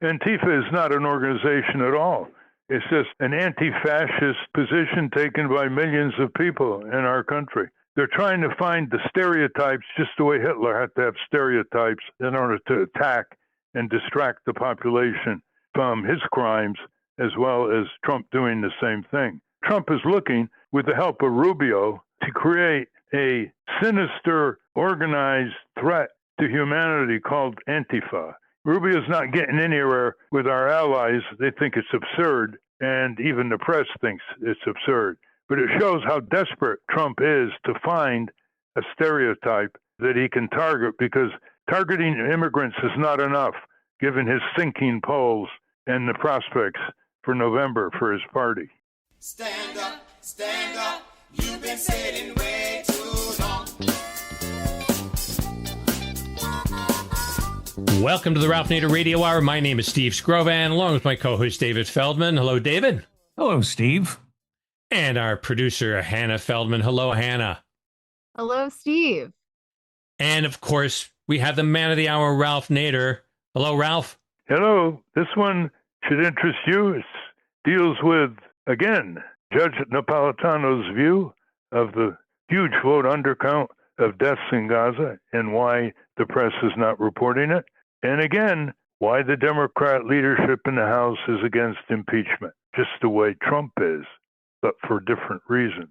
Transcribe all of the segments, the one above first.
Antifa is not an organization at all. It's just an anti-fascist position taken by millions of people in our country. They're trying to find the stereotypes, just the way Hitler had to have stereotypes in order to attack and distract the population from his crimes, as well as Trump doing the same thing. Trump is looking, with the help of Rubio, to create a sinister, organized threat to humanity called Antifa. Rubio's not getting anywhere with our allies. They think it's absurd, and even the press thinks it's absurd. But it shows how desperate Trump is to find a stereotype that he can target, because targeting immigrants is not enough, given his sinking polls and the prospects for November for his party. Stand up, you've been sitting way too long. Welcome to the Ralph Nader Radio Hour. My name is Steve Scrovan, along with my co-host David Feldman. Hello, David. Hello, Steve. And our producer, Hannah Feldman. Hello, Hannah. Hello, Steve. And, of course, we have the man of the hour, Ralph Nader. Hello, Ralph. Hello. This one should interest you. It deals with, again, Judge Napolitano's view of the huge vote undercount of deaths in Gaza and why the press is not reporting it. And again, why the Democrat leadership in the House is against impeachment, just the way Trump is, but for different reasons.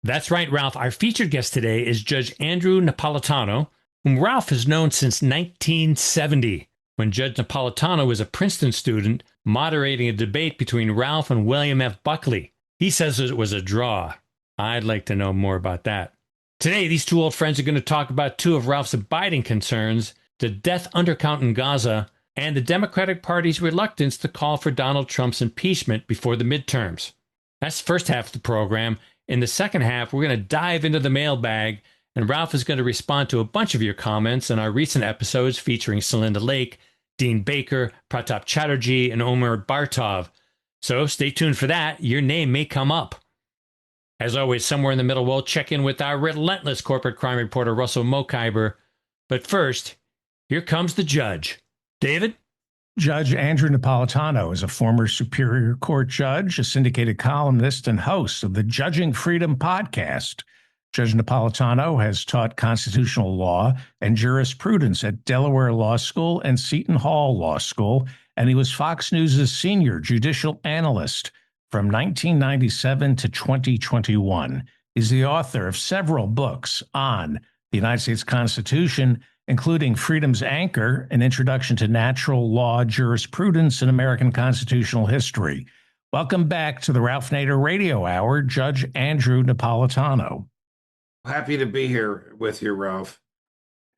That's right, Ralph. Our featured guest today is Judge Andrew Napolitano, whom Ralph has known since 1970, when Judge Napolitano was a Princeton student moderating a debate between Ralph and William F. Buckley. He says it was a draw. I'd like to know more about that. Today, these two old friends are going to talk about two of Ralph's abiding concerns, the death undercount in Gaza and the Democratic Party's reluctance to call for Donald Trump's impeachment before the midterms. That's the first half of the program. In the second half, we're going to dive into the mailbag, and Ralph is going to respond to a bunch of your comments in our recent episodes featuring Celinda Lake, Dean Baker, Pratap Chatterjee, and Omer Bartov. So stay tuned for that. Your name may come up. As always, somewhere in the middle, we'll check in with our relentless corporate crime reporter, Russell Mokhiber. But first, here comes the judge. David? Judge Andrew Napolitano is a former Superior Court judge, a syndicated columnist, and host of the Judging Freedom podcast. Judge Napolitano has taught constitutional law and jurisprudence at Delaware Law School and Seton Hall Law School, and he was Fox News' senior judicial analyst from 1997 to 2021. He's the author of several books on the United States Constitution, including Freedom's Anchor, An Introduction to Natural Law Jurisprudence in American Constitutional History. Welcome back to the Ralph Nader Radio Hour, Judge Andrew Napolitano. Happy to be here with you, Ralph.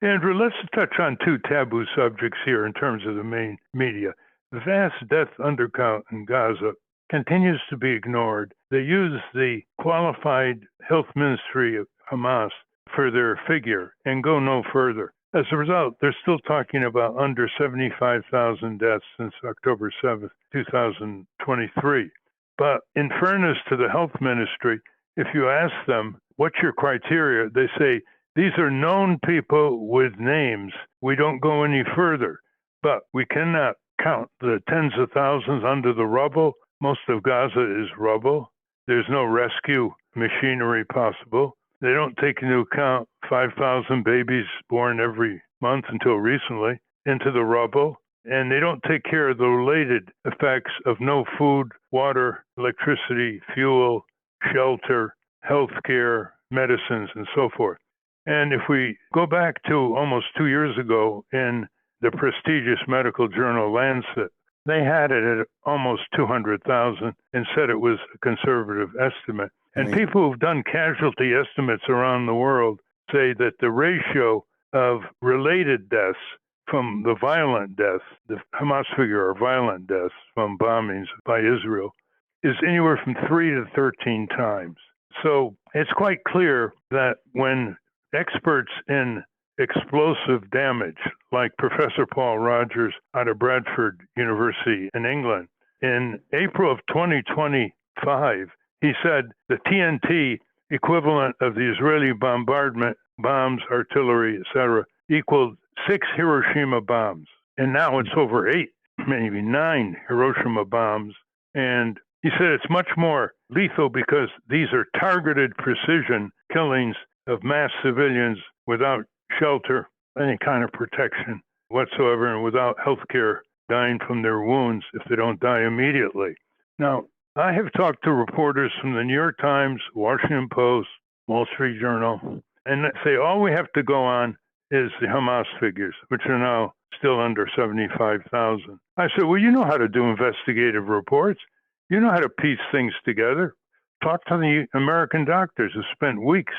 Andrew, let's touch on two taboo subjects here in terms of the main media. The vast death undercount in Gaza continues to be ignored. They use the qualified health ministry of Hamas for their figure and go no further. As a result, they're still talking about under 75,000 deaths since October 7th, 2023. But in fairness to the health ministry, if you ask them, what's your criteria? They say, these are known people with names. We don't go any further. But we cannot count the tens of thousands under the rubble. Most of Gaza is rubble. There's no rescue machinery possible. They don't take into account 5,000 babies born every month until recently into the rubble. And they don't take care of the related effects of no food, water, electricity, fuel, shelter, health care, medicines, and so forth. And if we go back to almost 2 years ago in the prestigious medical journal Lancet, they had it at almost 200,000 and said it was a conservative estimate. And people who've done casualty estimates around the world say that the ratio of related deaths from the violent deaths, the Hamas figure are violent deaths from bombings by Israel, is anywhere from 3 to 13 times. So it's quite clear that when experts in explosive damage, like Professor Paul Rogers out of Bradford University in England, in April of 2025, he said the TNT equivalent of the Israeli bombardment, bombs, artillery, etc., equaled 6 Hiroshima bombs. And now it's over 8. maybe 9 Hiroshima bombs. And he said it's much more lethal because these are targeted precision killings of mass civilians without shelter, any kind of protection whatsoever, and without health care, dying from their wounds if they don't die immediately. Now, I have talked to reporters from the New York Times, Washington Post, Wall Street Journal, and they say all we have to go on is the Hamas figures, which are now still under 75,000. I said, well, you know how to do investigative reports. You know how to piece things together. Talk to the American doctors who spent weeks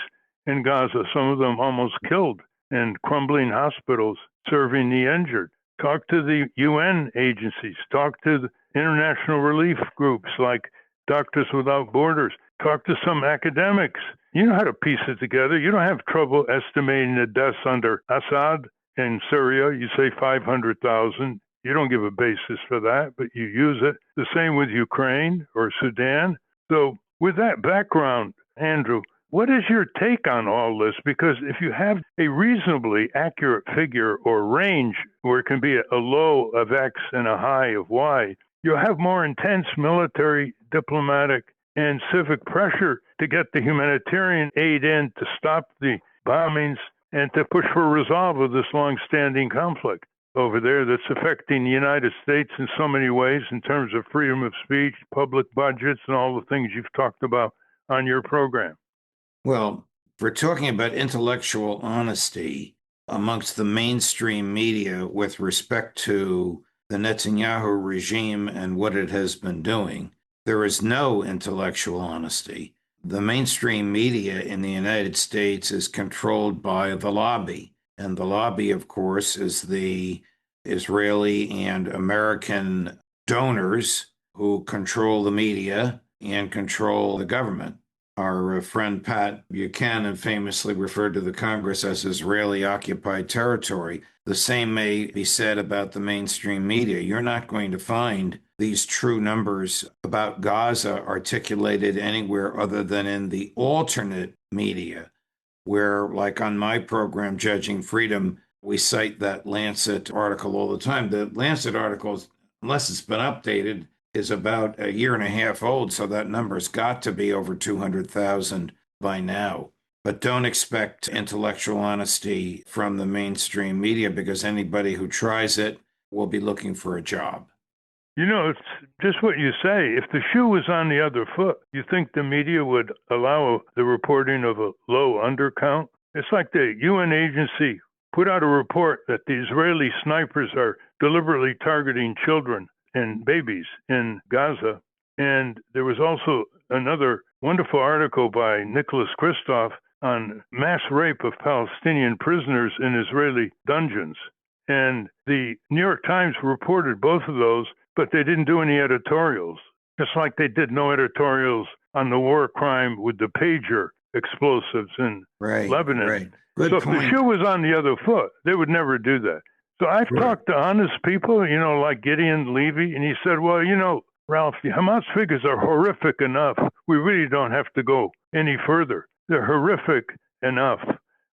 in Gaza, some of them almost killed in crumbling hospitals serving the injured. Talk to the UN agencies. Talk to the international relief groups like Doctors Without Borders. Talk to some academics. You know how to piece it together. You don't have trouble estimating the deaths under Assad in Syria. You say 500,000. You don't give a basis for that, but you use it. The same with Ukraine or Sudan. So with that background, Andrew, what is your take on all this? Because if you have a reasonably accurate figure or range where it can be a low of X and a high of Y, you'll have more intense military, diplomatic, and civic pressure to get the humanitarian aid in to stop the bombings and to push for resolve of this long-standing conflict over there that's affecting the United States in so many ways in terms of freedom of speech, public budgets, and all the things you've talked about on your program. Well, if we're talking about intellectual honesty amongst the mainstream media with respect to the Netanyahu regime and what it has been doing, there is no intellectual honesty. The mainstream media in the United States is controlled by the lobby. And the lobby, of course, is the Israeli and American donors who control the media and control the government. Our friend Pat Buchanan famously referred to the Congress as Israeli-occupied territory. The same may be said about the mainstream media. You're not going to find these true numbers about Gaza articulated anywhere other than in the alternate media, where, like on my program, Judging Freedom, we cite that Lancet article all the time. The Lancet article, unless it's been updated, is about a year and a half old, so that number's got to be over 200,000 by now. But don't expect intellectual honesty from the mainstream media, because anybody who tries it will be looking for a job. You know, it's just what you say. If the shoe was on the other foot, you think the media would allow the reporting of a low undercount? It's like the UN agency put out a report that the Israeli snipers are deliberately targeting children and babies in Gaza. And there was also another wonderful article by Nicholas Kristof on mass rape of Palestinian prisoners in Israeli dungeons. And the New York Times reported both of those, but they didn't do any editorials, just like they did no editorials on the war crime with the pager explosives in Lebanon. Right. Good so point. If the shoe was on the other foot, they would never do that. So I've talked to honest people, like Gideon Levy, and he said, well, Ralph, the Hamas figures are horrific enough. We really don't have to go any further. They're horrific enough.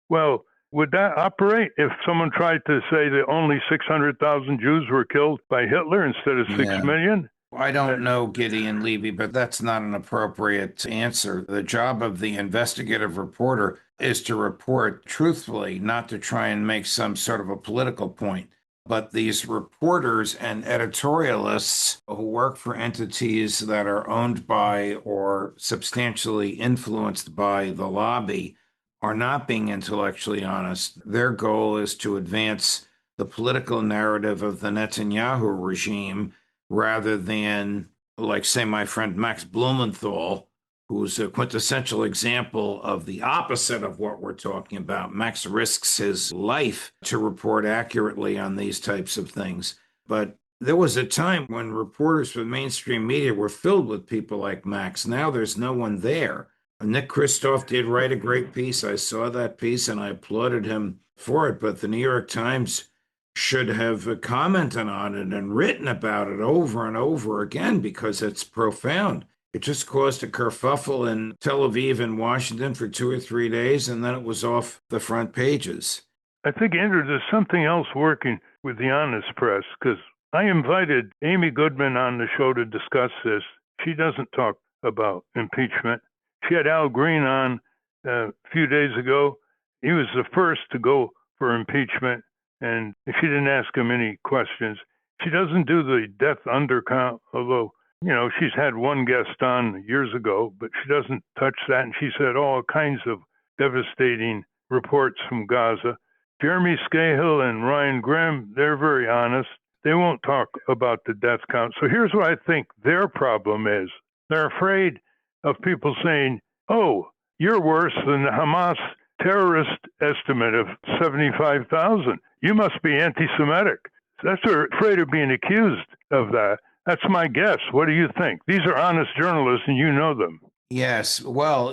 Well, would that operate if someone tried to say that only 600,000 Jews were killed by Hitler instead of 6 million? I don't know Gideon Levy, but that's not an appropriate answer. The job of the investigative reporter is to report truthfully, not to try and make some sort of a political point. But these reporters and editorialists who work for entities that are owned by or substantially influenced by the lobby are not being intellectually honest. Their goal is to advance the political narrative of the Netanyahu regime rather than, like, say, my friend Max Blumenthal, who's a quintessential example of the opposite of what we're talking about. Max risks his life to report accurately on these types of things. But there was a time when reporters for mainstream media were filled with people like Max. Now there's no one there. Nick Kristof did write a great piece. I saw that piece and I applauded him for it. But the New York Times should have commented on it and written about it over and over again, because it's profound. It just caused a kerfuffle in Tel Aviv and Washington for 2 or 3 days, and then it was off the front pages. I think, Andrew, there's something else working with the honest press, because I invited Amy Goodman on the show to discuss this. She doesn't talk about impeachment. She had Al Green on a few days ago. He was the first to go for impeachment, and she didn't ask him any questions. She doesn't do the death undercount, although, she's had one guest on years ago, but she doesn't touch that. And she said all kinds of devastating reports from Gaza. Jeremy Scahill and Ryan Grimm, they're very honest. They won't talk about the death count. So here's what I think their problem is. They're afraid of people saying, oh, you're worse than the Hamas terrorist estimate of 75,000. You must be anti-Semitic. That's they're afraid of being accused of that. That's my guess. What do you think? These are honest journalists, and you know them. Yes. Well,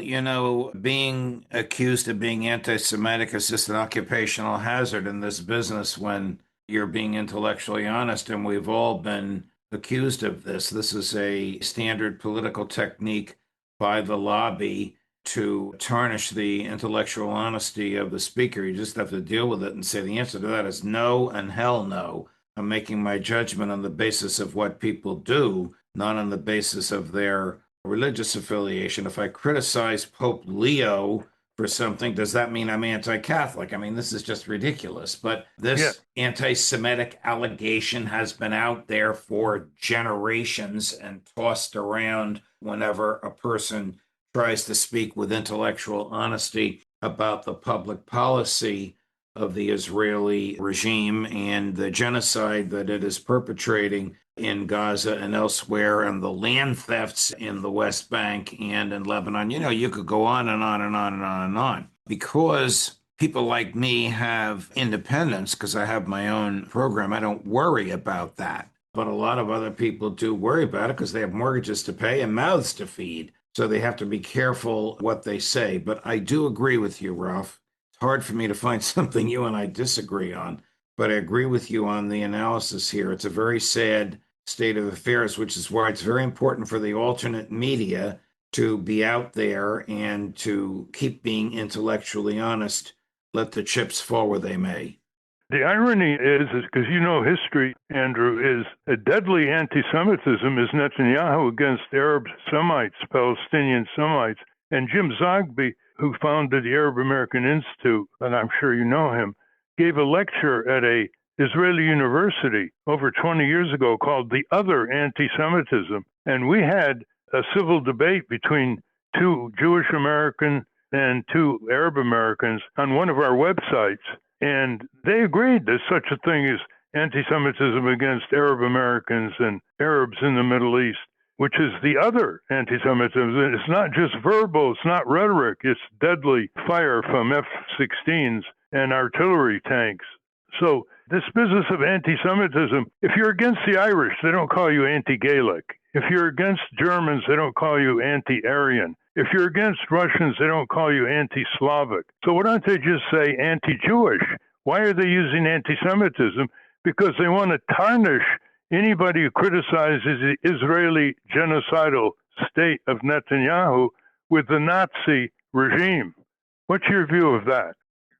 being accused of being anti-Semitic is just an occupational hazard in this business when you're being intellectually honest, and we've all been accused of this. This is a standard political technique by the lobby to tarnish the intellectual honesty of the speaker. You just have to deal with it and say the answer to that is no and hell no. I'm making my judgment on the basis of what people do, not on the basis of their religious affiliation. If I criticize Pope Leo for something, does that mean I'm anti-Catholic? I mean, this is just ridiculous. But this anti-Semitic allegation has been out there for generations and tossed around whenever a person tries to speak with intellectual honesty about the public policy of the Israeli regime and the genocide that it is perpetrating in Gaza and elsewhere, and the land thefts in the West Bank and in Lebanon. You could go on and on and on and on and on. Because people like me have independence, because I have my own program, I don't worry about that. But a lot of other people do worry about it because they have mortgages to pay and mouths to feed. So they have to be careful what they say. But I do agree with you, Ralph. It's hard for me to find something you and I disagree on, but I agree with you on the analysis here. It's a very sad state of affairs, which is why it's very important for the alternate media to be out there and to keep being intellectually honest. Let the chips fall where they may. The irony is because history, Andrew, is a deadly anti-Semitism is Netanyahu against Arab Semites, Palestinian Semites, and Jim Zogby, who founded the Arab American Institute, and I'm sure you know him, gave a lecture at a Israeli university over 20 years ago called The Other Anti-Semitism. And we had a civil debate between two Jewish Americans and two Arab Americans on one of our websites. And they agreed there's such a thing as anti-Semitism against Arab Americans and Arabs in the Middle East, which is the other anti-Semitism. It's not just verbal, it's not rhetoric, it's deadly fire from F-16s and artillery tanks. So this business of anti-Semitism, if you're against the Irish, they don't call you anti-Gaelic. If you're against Germans, they don't call you anti-Aryan. If you're against Russians, they don't call you anti-Slavic. So why don't they just say anti-Jewish? Why are they using anti-Semitism? Because they want to tarnish anybody who criticizes the Israeli genocidal state of Netanyahu with the Nazi regime. What's your view of that?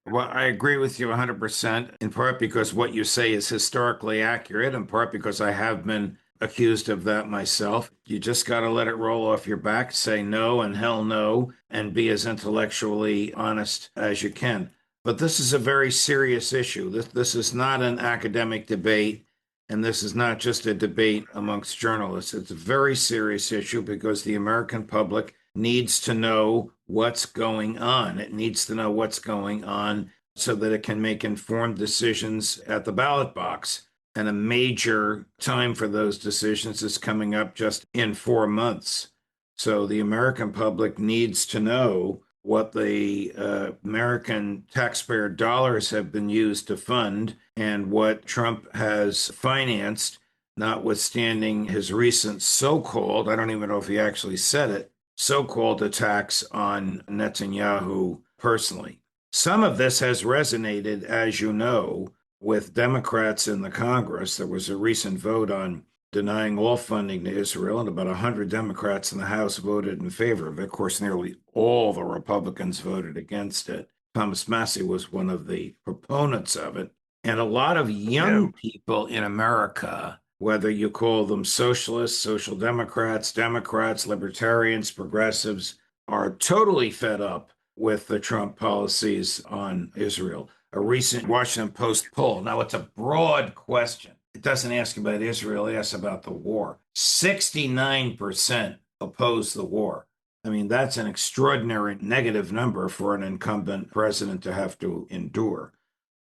Well, I agree with you 100%, in part because what you say is historically accurate, in part because I have been accused of that myself. You just got to let it roll off your back, say no and hell no, and be as intellectually honest as you can. But this is a very serious issue. This is not an academic debate, and this is not just a debate amongst journalists. It's a very serious issue because the American public needs to know what's going on. It needs to know what's going on so that it can make informed decisions at the ballot box. And a major time for those decisions is coming up just in 4 months. So the American public needs to know what the American taxpayer dollars have been used to fund and what Trump has financed, notwithstanding his recent so-called, I don't even know if he actually said it, so-called attacks on Netanyahu personally. Some of this has resonated, as you know, with Democrats in the Congress. There was a recent vote on denying all funding to Israel, and about 100 Democrats in the House voted in favor of it. Of course, nearly all the Republicans voted against it. Thomas Massey was one of the proponents of it. And a lot of young people in America whether you call them socialists, social democrats, Democrats, libertarians, progressives, are totally fed up with the Trump policies on Israel. A recent Washington Post poll, now it's a broad question. It doesn't ask about Israel, it asks about the war. 69% oppose the war. I mean, that's an extraordinary negative number for an incumbent president to have to endure.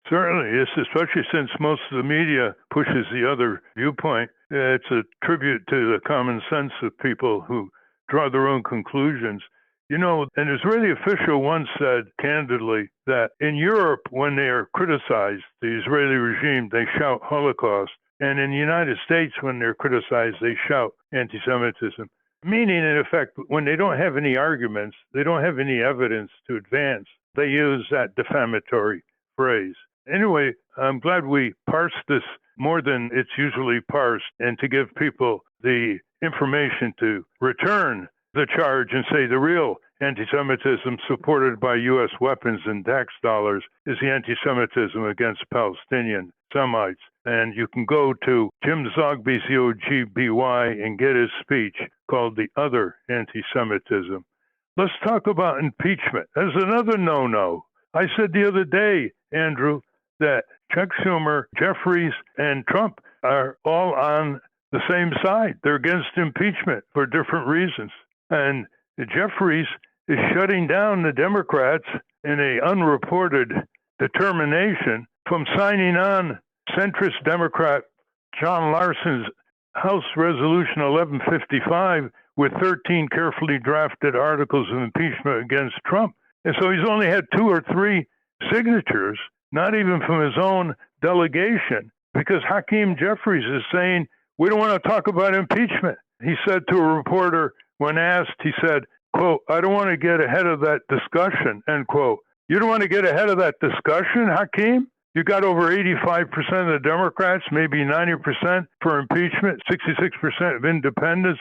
Certainly, yes, especially since most of the media pushes the other viewpoint. It's a tribute to the common sense of people who draw their own conclusions. You know, an Israeli official once said candidly that in Europe, when they are criticized, the Israeli regime, they shout Holocaust. And in the United States, when they're criticized, they shout anti-Semitism. Meaning, in effect, when they don't have any arguments, they don't have any evidence to advance, they use that defamatory phrase. Anyway, I'm glad we parsed this more than it's usually parsed, and to give people the information to return the charge and say the real anti-Semitism supported by U.S. weapons and tax dollars is the anti-Semitism against Palestinian Semites. And you can go to Jim Zogby, Z-O-G-B-Y, and get his speech called The Other Anti-Semitism. Let's talk about impeachment. There's another no-no. I said the other day, Andrew, that Chuck Schumer, Jeffries, and Trump are all on the same side. They're against impeachment for different reasons. And Jeffries is shutting down the Democrats in an unreported determination from signing on centrist Democrat John Larson's House Resolution 1155 with 13 carefully drafted articles of impeachment against Trump. And so he's only had 2 or 3 signatures, not even from his own delegation, because Hakeem Jeffries is saying, we don't want to talk about impeachment. He said to a reporter when asked, he said, quote, I don't want to get ahead of that discussion, end quote. You don't want to get ahead of that discussion, Hakeem? You got over 85% of the Democrats, maybe 90% for impeachment, 66% of independents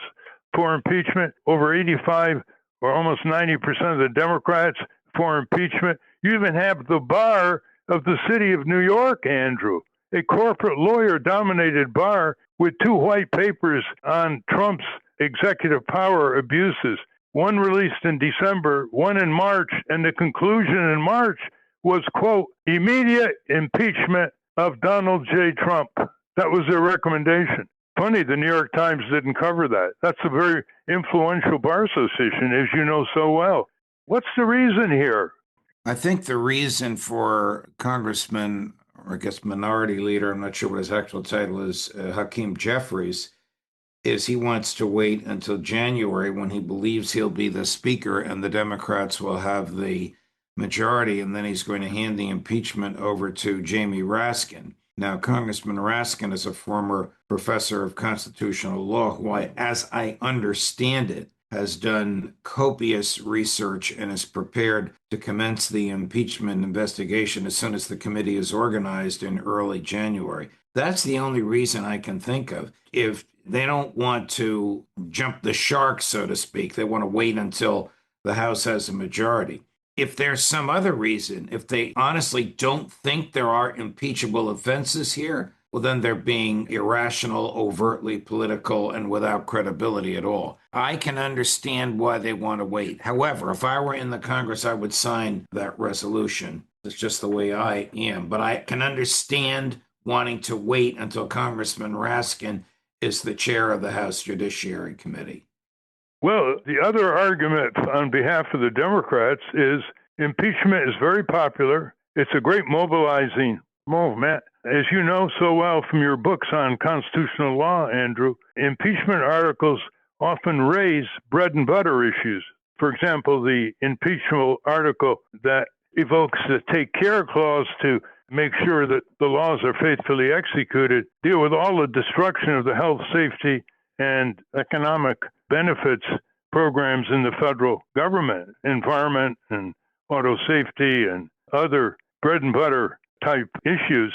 for impeachment, over 85 or almost 90% of the Democrats for impeachment. You even have the bar of the city of New York, Andrew, a corporate lawyer-dominated bar with 2 white papers on Trump's executive power abuses, one released in December, one in March, and the conclusion in March was, quote, immediate impeachment of Donald J. Trump. That was their recommendation. Funny, the New York Times didn't cover that. That's a very influential bar association, as you know so well. What's the reason here? I think the reason for Congressman, or I guess Minority Leader, I'm not sure what his actual title is, Hakeem Jeffries, is he wants to wait until January when he believes he'll be the speaker and the Democrats will have the majority, and then he's going to hand the impeachment over to Jamie Raskin. Now, Congressman Raskin is a former professor of constitutional law who, as I understand it, has done copious research and is prepared to commence the impeachment investigation as soon as the committee is organized in early January. That's the only reason I can think of. If they don't want to jump the shark, so to speak, they want to wait until the House has a majority. If there's some other reason, if they honestly don't think there are impeachable offenses here, well, then they're being irrational, overtly political, and without credibility at all. I can understand why they want to wait. However, if I were in the Congress, I would sign that resolution. It's just the way I am. But I can understand wanting to wait until Congressman Raskin is the chair of the House Judiciary Committee. Well, the other argument on behalf of the Democrats is impeachment is very popular. It's a great mobilizing movement. As you know so well from your books on constitutional law, Andrew, impeachment articles often raise bread and butter issues. For example, the impeachable article that evokes the take care clause to make sure that the laws are faithfully executed deal with all the destruction of the health, safety, and economic benefits programs in the federal government, environment and auto safety and other bread and butter type issues.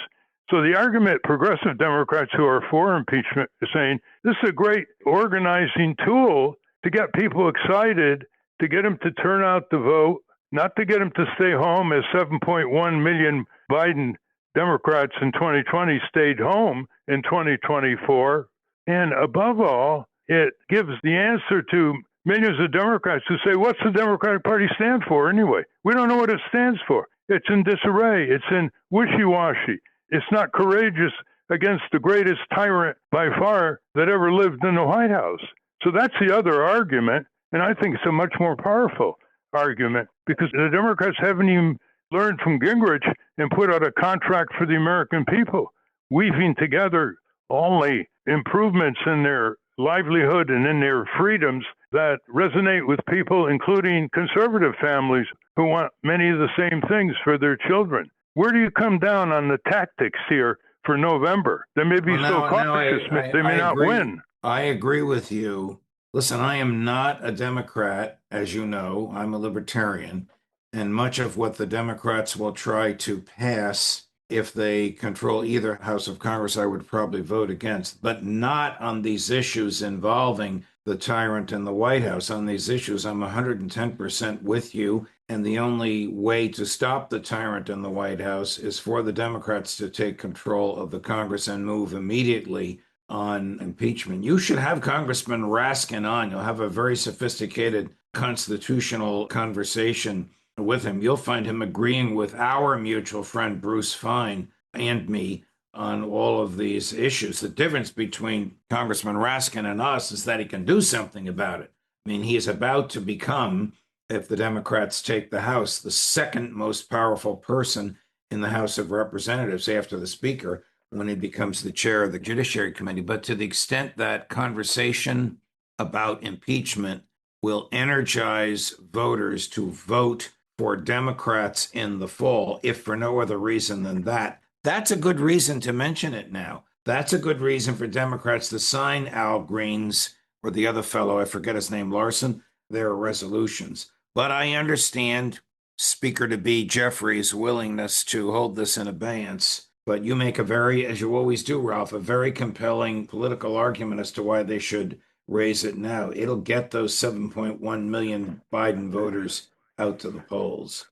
So the argument, progressive Democrats who are for impeachment are saying this is a great organizing tool to get people excited, to get them to turn out to vote, not to get them to stay home as 7.1 million Biden Democrats in 2020 stayed home in 2024. And above all, it gives the answer to millions of Democrats who say, what's the Democratic Party stand for anyway? We don't know what it stands for. It's in disarray. It's in wishy-washy. It's not courageous against the greatest tyrant by far that ever lived in the White House. So that's the other argument. And I think it's a much more powerful argument because the Democrats haven't even learned from Gingrich and put out a contract for the American people, weaving together only improvements in their livelihood and in their freedoms that resonate with people, including conservative families who want many of the same things for their children. Where do you come down on the tactics here for November? They may be cautious, they may not win. I agree with you. Listen, I am not a Democrat, as you know. I'm a libertarian. And much of what the Democrats will try to pass, if they control either House of Congress, I would probably vote against, but not on these issues involving the tyrant in the White House. On these issues, I'm 110% with you. And the only way to stop the tyrant in the White House is for the Democrats to take control of the Congress and move immediately on impeachment. You should have Congressman Raskin on. You'll have a very sophisticated constitutional conversation with him. You'll find him agreeing with our mutual friend Bruce Fein and me on all of these issues. The difference between Congressman Raskin and us is that he can do something about it. I mean, he is about to become, if the Democrats take the House, the second most powerful person in the House of Representatives after the Speaker when he becomes the chair of the Judiciary Committee. But to the extent that conversation about impeachment will energize voters to vote for Democrats in the fall, if for no other reason than that, that's a good reason to mention it now. That's a good reason for Democrats to sign Al Green's, or the other fellow, I forget his name, Larson, their resolutions. But I understand Speaker-to-be Jeffries' willingness to hold this in abeyance. But you make a very, as you always do, Ralph, a very compelling political argument as to why they should raise it now. It'll get those 7.1 million Biden voters out to the polls.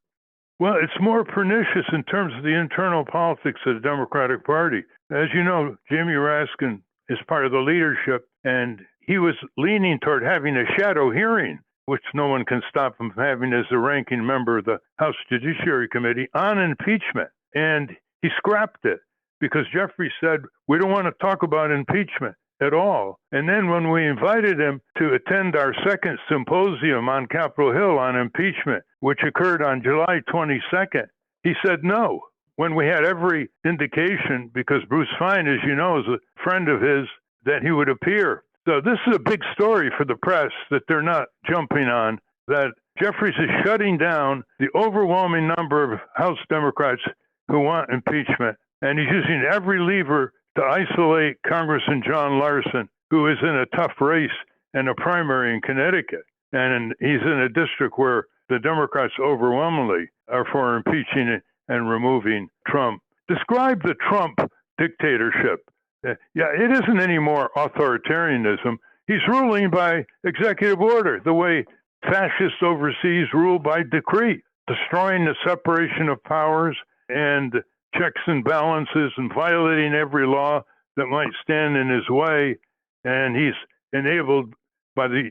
Well, it's more pernicious in terms of the internal politics of the Democratic Party. As you know, Jamie Raskin is part of the leadership, and he was leaning toward having a shadow hearing, which no one can stop him from having as the ranking member of the House Judiciary Committee, on impeachment. And he scrapped it because Jeffrey said, we don't want to talk about impeachment at all. And then when we invited him to attend our second symposium on Capitol Hill on impeachment, which occurred on July 22nd, he said no, when we had every indication, because Bruce Fein, as you know, is a friend of his, that he would appear. So this is a big story for the press that they're not jumping on, that Jeffries is shutting down the overwhelming number of House Democrats who want impeachment. And he's using every lever to isolate Congressman John Larson, who is in a tough race and a primary in Connecticut. And he's in a district where the Democrats overwhelmingly are for impeaching and removing Trump. Describe the Trump dictatorship. Yeah, it isn't any more authoritarianism. He's ruling by executive order, the way fascists overseas rule by decree, destroying the separation of powers and checks and balances and violating every law that might stand in his way. And he's enabled by the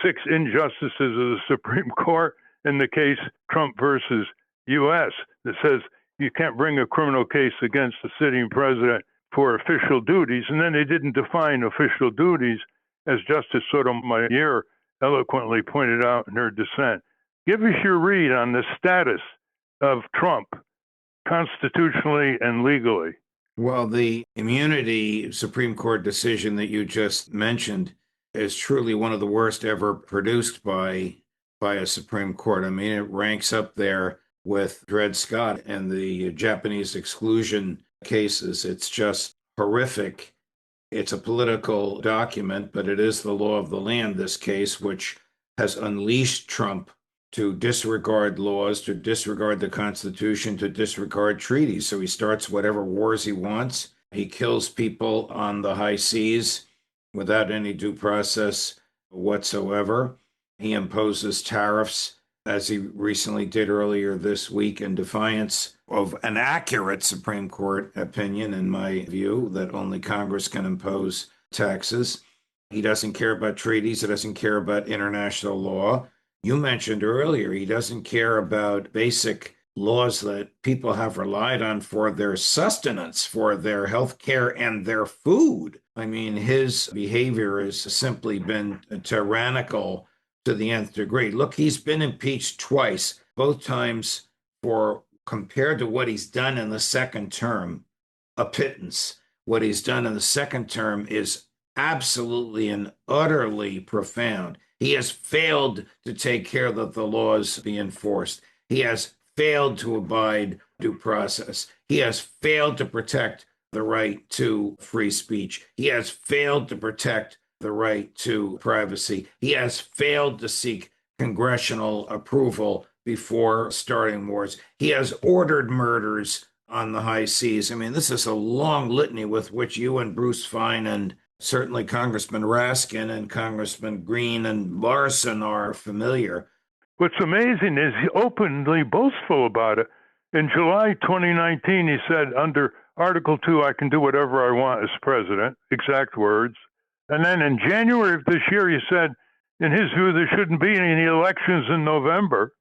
6 injustices of the Supreme Court in the case Trump versus U.S. that says you can't bring a criminal case against the sitting president for official duties. And then they didn't define official duties, as Justice Sotomayor eloquently pointed out in her dissent. Give us your read on the status of Trump constitutionally and legally. Well, the immunity Supreme Court decision that you just mentioned is truly one of the worst ever produced by a Supreme Court. I mean, it ranks up there with Dred Scott and the Japanese exclusion cases. It's just horrific. It's a political document, but it is the law of the land, this case, which has unleashed Trump to disregard laws, to disregard the Constitution, to disregard treaties. So he starts whatever wars he wants. He kills people on the high seas without any due process whatsoever. He imposes tariffs as he recently did earlier this week, in defiance of an accurate Supreme Court opinion, in my view, that only Congress can impose taxes. He doesn't care about treaties. He doesn't care about international law. You mentioned earlier, he doesn't care about basic laws that people have relied on for their sustenance, for their health care and their food. I mean, his behavior has simply been tyrannical to the nth degree. Look, he's been impeached twice, both times for, compared to what he's done in the second term, a pittance. What he's done in the second term is absolutely and utterly profound. He has failed to take care that the laws be enforced. He has failed to abide due process. He has failed to protect the right to free speech. He has failed to protect the right to privacy. He has failed to seek congressional approval before starting wars. He has ordered murders on the high seas. I mean, this is a long litany with which you and Bruce Fein and certainly Congressman Raskin and Congressman Green and Larson are familiar. What's amazing is he openly boastful about it. In July 2019, he said, under Article 2, I can do whatever I want as president, exact words. And then in January of this year, he said, in his view, there shouldn't be any elections in November.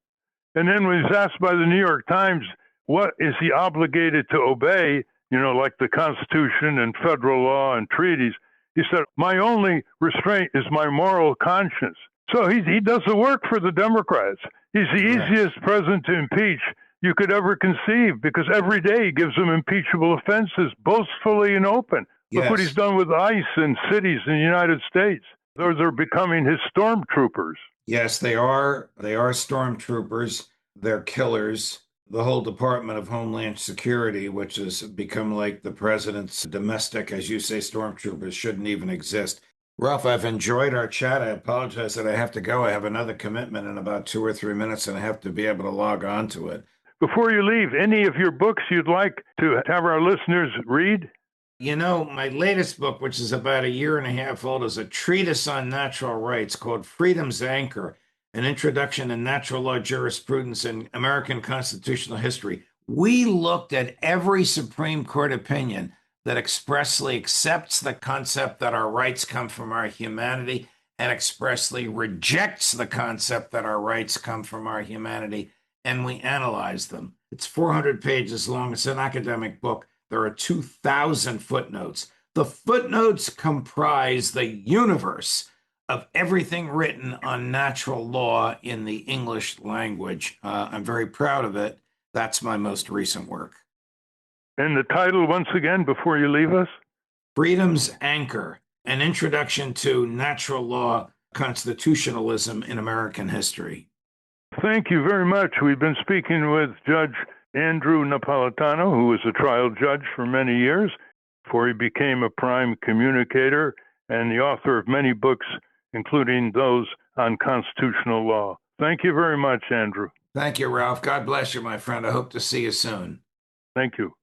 And then when he was asked by the New York Times, what is he obligated to obey, like the Constitution and federal law and treaties, he said, my only restraint is my moral conscience. So he does the work for the Democrats. He's the easiest president to impeach you could ever conceive, because every day he gives them impeachable offenses, boastfully and open. Yes. Look what he's done with ICE in cities in the United States. Those are becoming his stormtroopers. Yes, they are. They are stormtroopers. They're killers. The whole Department of Homeland Security, which has become like the president's domestic, as you say, stormtroopers, shouldn't even exist. Ralph, I've enjoyed our chat. I apologize that I have to go. I have another commitment in about 2 or 3 minutes, and I have to be able to log on to it. Before you leave, any of your books you'd like to have our listeners read? My latest book, which is about a year and a half old, is a treatise on natural rights called Freedom's Anchor, an introduction to natural law jurisprudence and American constitutional history. We looked at every Supreme Court opinion that expressly accepts the concept that our rights come from our humanity and expressly rejects the concept that our rights come from our humanity, and we analyze them. It's 400 pages long. It's an academic book. There are 2,000 footnotes. The footnotes comprise the universe of everything written on natural law in the English language. I'm very proud of it. That's my most recent work. And the title, once again, before you leave us? Freedom's Anchor, an introduction to natural law constitutionalism in American history. Thank you very much. We've been speaking with Judge Andrew Napolitano, who was a trial judge for many years before he became a prime communicator and the author of many books, including those on constitutional law. Thank you very much, Andrew. Thank you, Ralph. God bless you, my friend. I hope to see you soon. Thank you.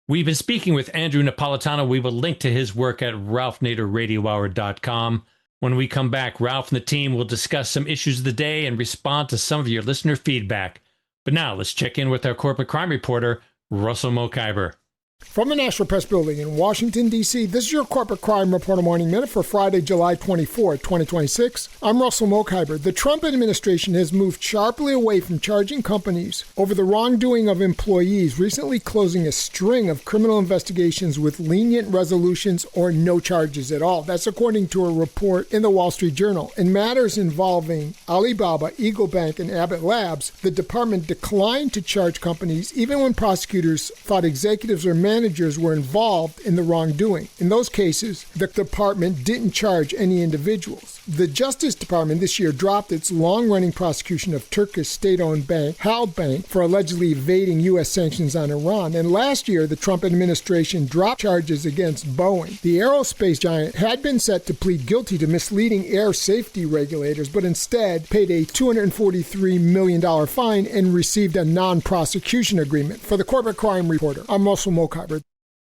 We've been speaking with Andrew Napolitano. We will link to his work at ralphnaderradiohour.com. When we come back, Ralph and the team will discuss some issues of the day and respond to some of your listener feedback. But now let's check in with our corporate crime reporter, Russell Mokhiber. From the National Press Building in Washington, D.C., this is your Corporate Crime Reporter Morning Minute for Friday, July 24, 2026. I'm Russell Mokhiber. The Trump administration has moved sharply away from charging companies over the wrongdoing of employees, recently closing a string of criminal investigations with lenient resolutions or no charges at all. That's according to a report in the Wall Street Journal. In matters involving Alibaba, Eagle Bank, and Abbott Labs, the department declined to charge companies even when prosecutors thought executives or managers were involved in the wrongdoing. In those cases, the department didn't charge any individuals. The Justice Department this year dropped its long-running prosecution of Turkish state-owned bank Halk Bank for allegedly evading U.S. sanctions on Iran. And last year, the Trump administration dropped charges against Boeing. The aerospace giant had been set to plead guilty to misleading air safety regulators, but instead paid a $243 million fine and received a non-prosecution agreement. For the Corporate Crime Reporter, I'm Russell Mokhiber.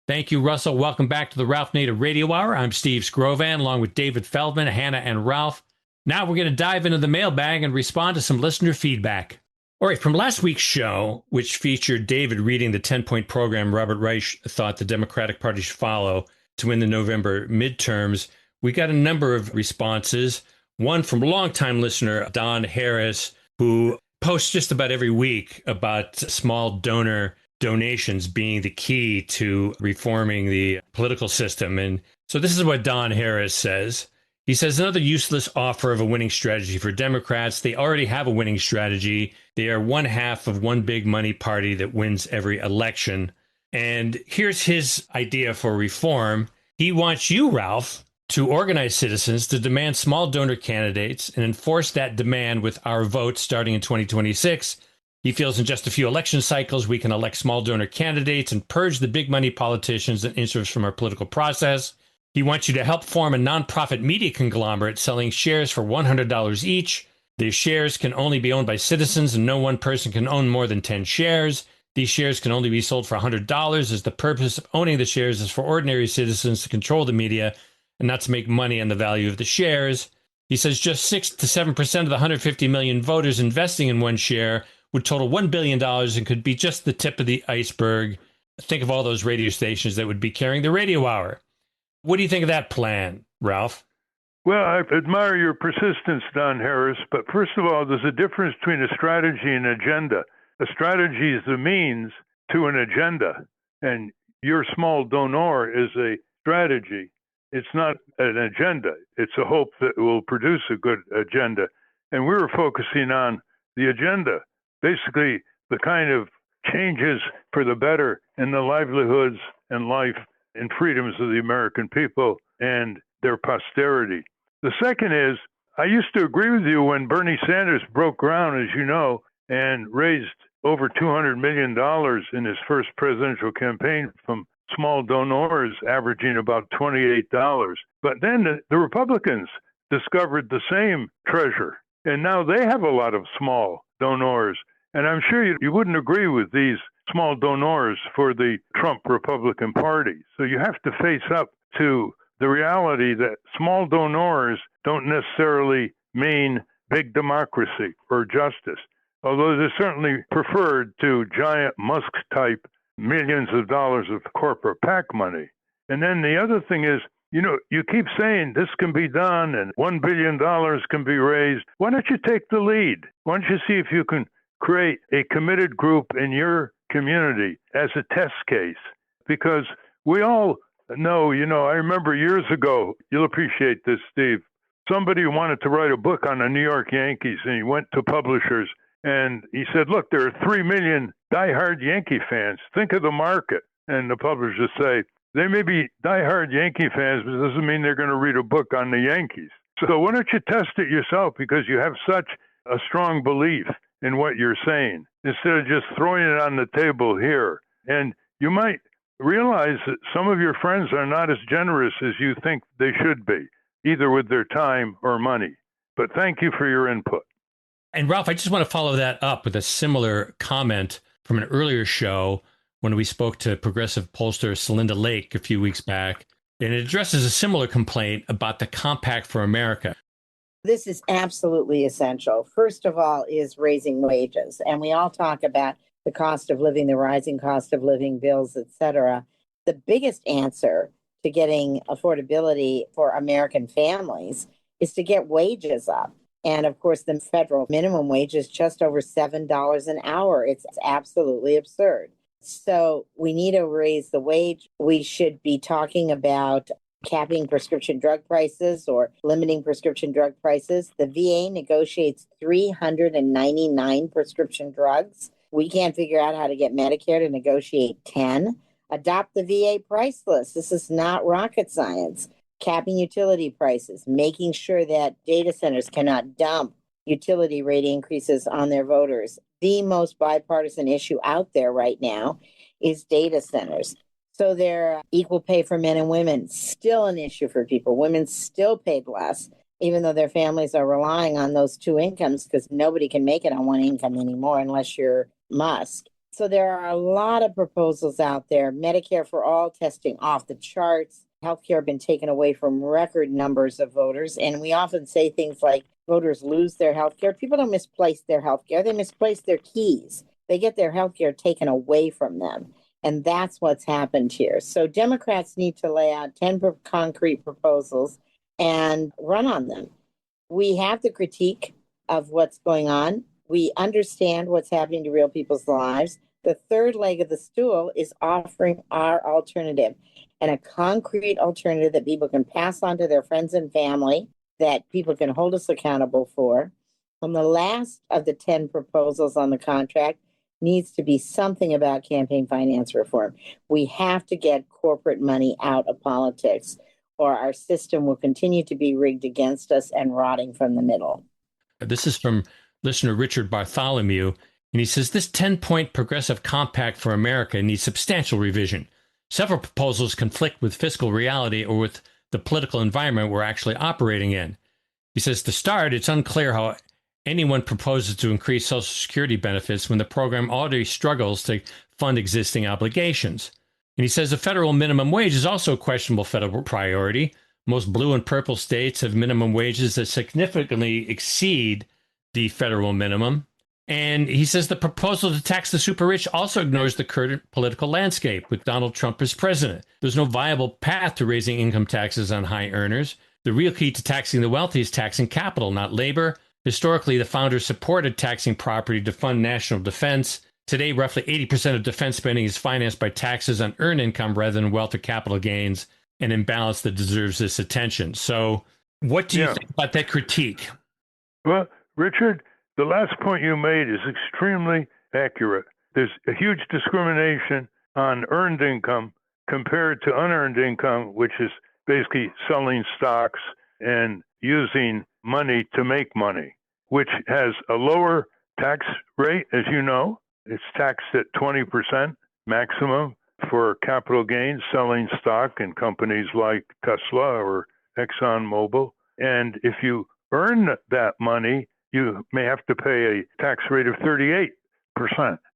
Thank you, Russell. Welcome back to the Ralph Nader Radio Hour. I'm Steve Scrovan, along with David Feldman, Hannah, and Ralph. Now we're going to dive into the mailbag and respond to some listener feedback. All right, from last week's show, which featured David reading the 10-point program Robert Reich thought the Democratic Party should follow to win the November midterms, we got a number of responses. One from longtime listener Don Harris, who posts just about every week about small donor donations being the key to reforming the political system. And so this is what Don Harris says. He says, another useless offer of a winning strategy for Democrats. They already have a winning strategy. They are one half of one big money party that wins every election. And here's his idea for reform. He wants you, Ralph, to organize citizens to demand small donor candidates and enforce that demand with our vote starting in 2026. He feels in just a few election cycles, we can elect small donor candidates and purge the big money politicians and interests from our political process. He wants you to help form a nonprofit media conglomerate selling shares for $100 each. The shares can only be owned by citizens, and no one person can own more than 10 shares. These shares can only be sold for $100, as the purpose of owning the shares is for ordinary citizens to control the media and not to make money on the value of the shares. He says just 6 to 7% of the 150 million voters investing in one share would total $1 billion and could be just the tip of the iceberg. Think of all those radio stations that would be carrying the radio hour. What do you think of that plan, Ralph? Well, I admire your persistence, Don Harris, but first of all, there's a difference between a strategy and an agenda. A strategy is the means to an agenda, and your small donor is a strategy. It's not an agenda. It's a hope that it will produce a good agenda. And we were focusing on the agenda, basically the kind of changes for the better in the livelihoods and life and freedoms of the American people and their posterity. The second is, I used to agree with you when Bernie Sanders broke ground, as you know, and raised over $200 million in his first presidential campaign from small donors averaging about $28. But then the Republicans discovered the same treasure, and now they have a lot of small donors. And I'm sure you wouldn't agree with these small donors for the Trump Republican Party. So you have to face up to the reality that small donors don't necessarily mean big democracy or justice, although they're certainly preferred to giant Musk-type millions of dollars of corporate PAC money. And then the other thing is, you keep saying this can be done and $1 billion can be raised. Why don't you take the lead? Why don't you see if you can create a committed group in your community as a test case? Because we all know, I remember years ago, you'll appreciate this, Steve, somebody wanted to write a book on the New York Yankees, and he went to publishers and he said, look, there are 3 million diehard Yankee fans. Think of the market. And the publishers say, they may be diehard Yankee fans, but it doesn't mean they're going to read a book on the Yankees. So why don't you test it yourself, because you have such a strong belief in what you're saying, instead of just throwing it on the table here. And you might realize that some of your friends are not as generous as you think they should be, either with their time or money. But thank you for your input. And Ralph, I just want to follow that up with a similar comment from an earlier show when we spoke to progressive pollster Celinda Lake a few weeks back. And it addresses a similar complaint about the Compact for America. This is absolutely essential. First of all is raising wages. And we all talk about the cost of living, the rising cost of living, bills, et cetera. The biggest answer to getting affordability for American families is to get wages up. And of course, the federal minimum wage is just over $7 an hour. It's absolutely absurd. So we need to raise the wage. We should be talking about capping prescription drug prices or limiting prescription drug prices. The VA negotiates 399 prescription drugs. We can't figure out how to get Medicare to negotiate 10. Adopt the VA price list. This is not rocket science. Capping utility prices, making sure that data centers cannot dump utility rate increases on their voters. The most bipartisan issue out there right now is data centers. So they're equal pay for men and women, still an issue for people. Women still paid less, even though their families are relying on those two incomes, because nobody can make it on one income anymore unless you're Musk. So there are a lot of proposals out there. Medicare for all, testing off the charts. healthcare have been taken away from record numbers of voters. And we often say things like voters lose their healthcare. People don't misplace their healthcare, they misplace their keys. They get their healthcare taken away from them. And that's what's happened here. So Democrats need to lay out 10 concrete proposals and run on them. We have the critique of what's going on. We understand what's happening to real people's lives. The third leg of the stool is offering our alternative, and a concrete alternative that people can pass on to their friends and family, that people can hold us accountable for. And the last of the 10 proposals on the contract needs to be something about campaign finance reform. We have to get corporate money out of politics, or our system will continue to be rigged against us and rotting from the middle. This is from listener Richard Bartholomew, and he says this 10-point progressive compact for America needs substantial revision. Several proposals conflict with fiscal reality or with the political environment we're actually operating in. He says, to start, it's unclear how anyone proposes to increase Social Security benefits when the program already struggles to fund existing obligations. And he says the federal minimum wage is also a questionable federal priority. Most blue and purple states have minimum wages that significantly exceed the federal minimum. And he says the proposal to tax the super rich also ignores the current political landscape with Donald Trump as president. There's no viable path to raising income taxes on high earners. The real key to taxing the wealthy is taxing capital, not labor. Historically, the founders supported taxing property to fund national defense. Today, roughly 80% of defense spending is financed by taxes on earned income rather than wealth or capital gains, an imbalance that deserves this attention. So what do you think about that critique? Well, Richard, the last point you made is extremely accurate. There's a huge discrimination on earned income compared to unearned income, which is basically selling stocks and using money to make money, which has a lower tax rate, as you know. It's taxed at 20% maximum for capital gains, selling stock in companies like Tesla or ExxonMobil. And if you earn that money, you may have to pay a tax rate of 38%.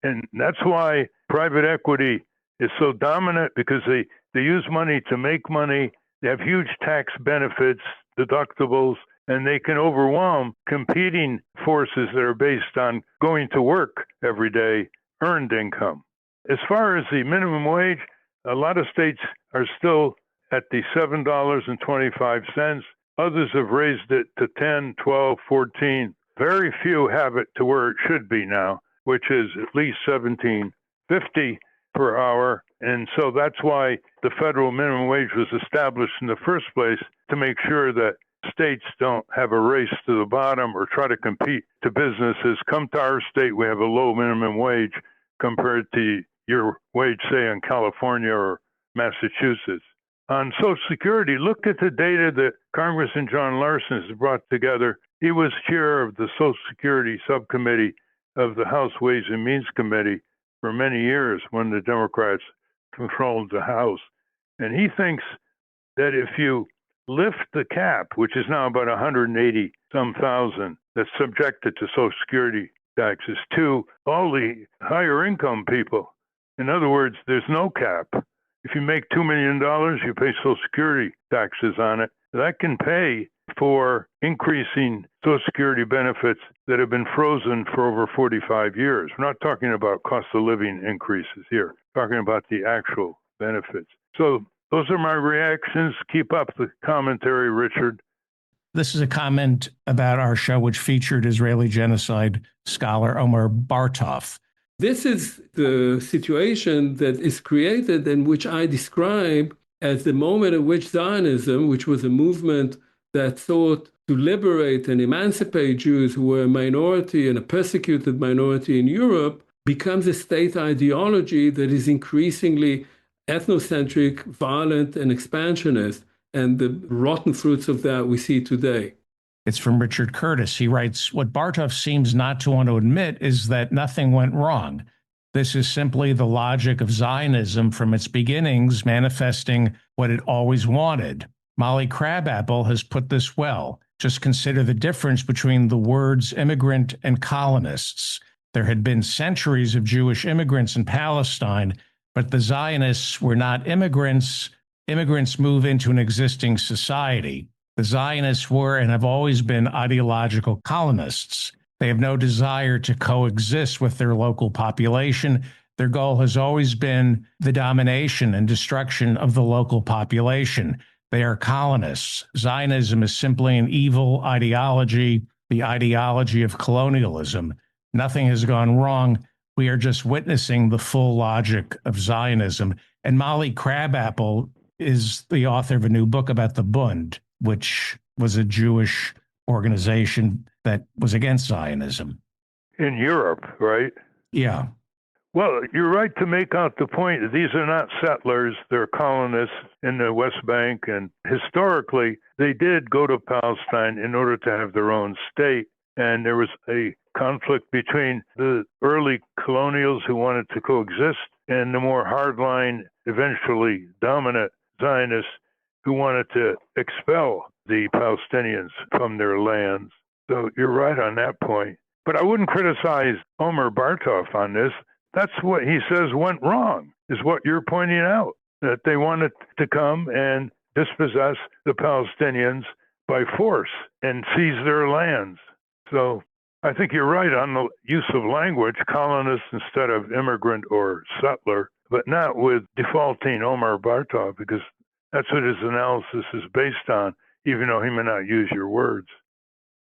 And that's why private equity is so dominant, because they use money to make money. They have huge tax benefits, deductibles, and they can overwhelm competing forces that are based on going to work every day, earned income. As far as the minimum wage, a lot of states are still at the $7.25. Others have raised it to 10, 12, 14. Very few have it to where it should be now, which is at least $17.50 per hour. And so that's why the federal minimum wage was established in the first place, to make sure that states don't have a race to the bottom or try to compete to businesses. Come to our state, we have a low minimum wage compared to your wage, say, in California or Massachusetts. On Social Security, look at the data that Congressman John Larson has brought together. He was chair of the Social Security Subcommittee of the House Ways and Means Committee for many years when the Democrats controlled the House. And he thinks that if you lift the cap, which is now about 180-some thousand, that's subjected to Social Security taxes, to all the higher income people. In other words, there's no cap. If you make $2 million, you pay Social Security taxes on it. That can pay for increasing Social Security benefits that have been frozen for over 45 years. We're not talking about cost of living increases here. We're talking about the actual benefits. So those are my reactions. Keep up the commentary, Richard. This is a comment about our show, which featured Israeli genocide scholar Omar Bartov. This is the situation that is created and which I describe as the moment at which Zionism, which was a movement that sought to liberate and emancipate Jews who were a minority and a persecuted minority in Europe, becomes a state ideology that is increasingly ethnocentric, violent, and expansionist. And the rotten fruits of that we see today. It's from Richard Curtis. He writes, what Bartov seems not to want to admit is that nothing went wrong. This is simply the logic of Zionism from its beginnings, manifesting what it always wanted. Molly Crabapple has put this well. Just consider the difference between the words immigrant and colonists. There had been centuries of Jewish immigrants in Palestine, but the Zionists were not immigrants, immigrants move into an existing society. The Zionists were and have always been ideological colonists. They have no desire to coexist with their local population. Their goal has always been the domination and destruction of the local population. They are colonists. Zionism is simply an evil ideology, the ideology of colonialism. Nothing has gone wrong. We are just witnessing the full logic of Zionism. And Molly Crabapple is the author of a new book about the Bund, which was a Jewish organization that was against Zionism. In Europe, right? Yeah. Well, you're right to make out the point that these are not settlers, they're colonists in the West Bank. And historically, they did go to Palestine in order to have their own state. And there was a conflict between the early colonials who wanted to coexist and the more hardline, eventually dominant Zionists who wanted to expel the Palestinians from their lands. So you're right on that point. But I wouldn't criticize Omer Bartov on this. That's what he says went wrong, is what you're pointing out, that they wanted to come and dispossess the Palestinians by force and seize their lands. So I think you're right on the use of language, colonist instead of immigrant or settler, but not with defaulting Omar Bartov, because that's what his analysis is based on, even though he may not use your words.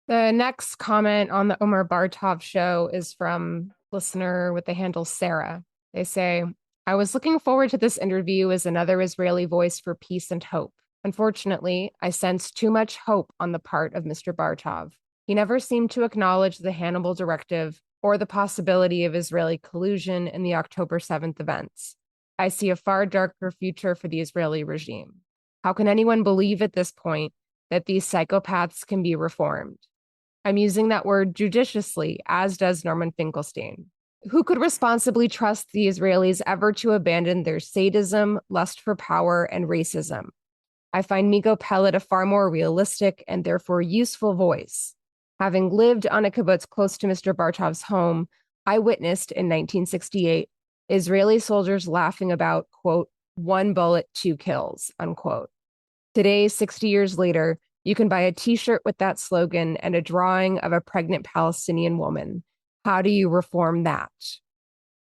The next comment on the Omar Bartov show is from listener with the handle Sarah. They say, I was looking forward to this interview as another Israeli voice for peace and hope. Unfortunately, I sensed too much hope on the part of Mr. Bartov. He never seemed to acknowledge the Hannibal Directive or the possibility of Israeli collusion in the October 7th events. I see a far darker future for the Israeli regime. How can anyone believe at this point that these psychopaths can be reformed? I'm using that word judiciously, as does Norman Finkelstein. Who could responsibly trust the Israelis ever to abandon their sadism, lust for power, and racism? I find Migo Pellet a far more realistic and therefore useful voice. Having lived on a kibbutz close to Mr. Bartov's home, I witnessed in 1968 Israeli soldiers laughing about, quote, 1 bullet, 2 kills, unquote. Today, 60 years later, you can buy a t-shirt with that slogan and a drawing of a pregnant Palestinian woman. How do you reform that?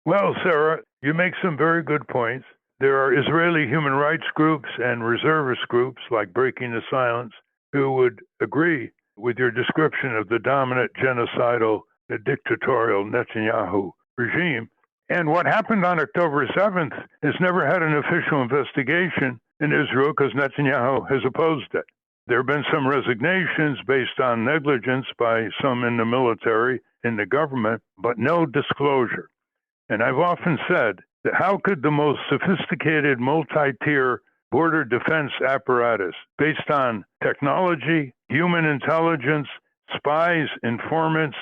Well, Sarah, you make some very good points. There are Israeli human rights groups and reservist groups like Breaking the Silence who would agree with your description of the dominant, genocidal, dictatorial Netanyahu regime. And what happened on October 7th has never had an official investigation in Israel because Netanyahu has opposed it. There have been some resignations based on negligence by some in the military, in the government, but no disclosure. And I've often said that how could the most sophisticated multi-tier border defense apparatus based on technology, human intelligence, spies, informants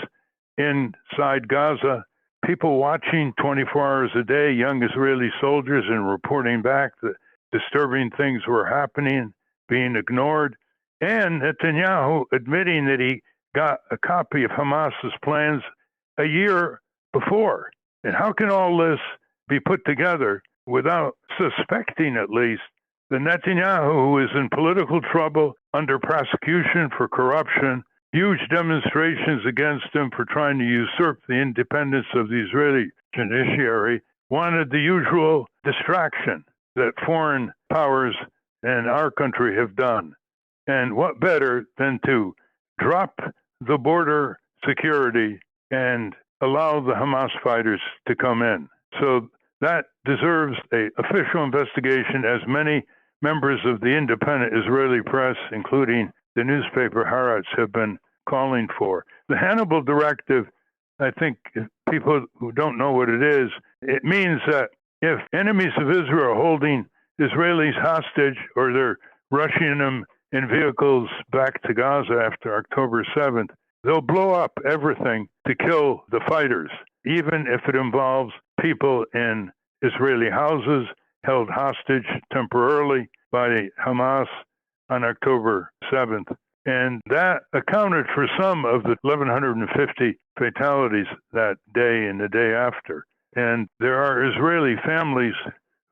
inside Gaza, people watching 24 hours a day, young Israeli soldiers, and reporting back that disturbing things were happening, being ignored, and Netanyahu admitting that he got a copy of Hamas's plans a year before. And how can all this be put together without suspecting, at least, that Netanyahu, who is in political trouble, under prosecution for corruption, huge demonstrations against him for trying to usurp the independence of the Israeli judiciary, wanted the usual distraction that foreign powers and our country have done. And what better than to drop the border security and allow the Hamas fighters to come in? So that deserves an official investigation, as many members of the independent Israeli press, including the newspaper Haaretz, have been calling for. The Hannibal Directive, I think people who don't know what it is, it means that if enemies of Israel are holding Israelis hostage or they're rushing them in vehicles back to Gaza after October 7th, they'll blow up everything to kill the fighters, even if it involves people in Israeli houses held hostage temporarily by Hamas on October 7th. And that accounted for some of the 1,150 fatalities that day and the day after. And there are Israeli families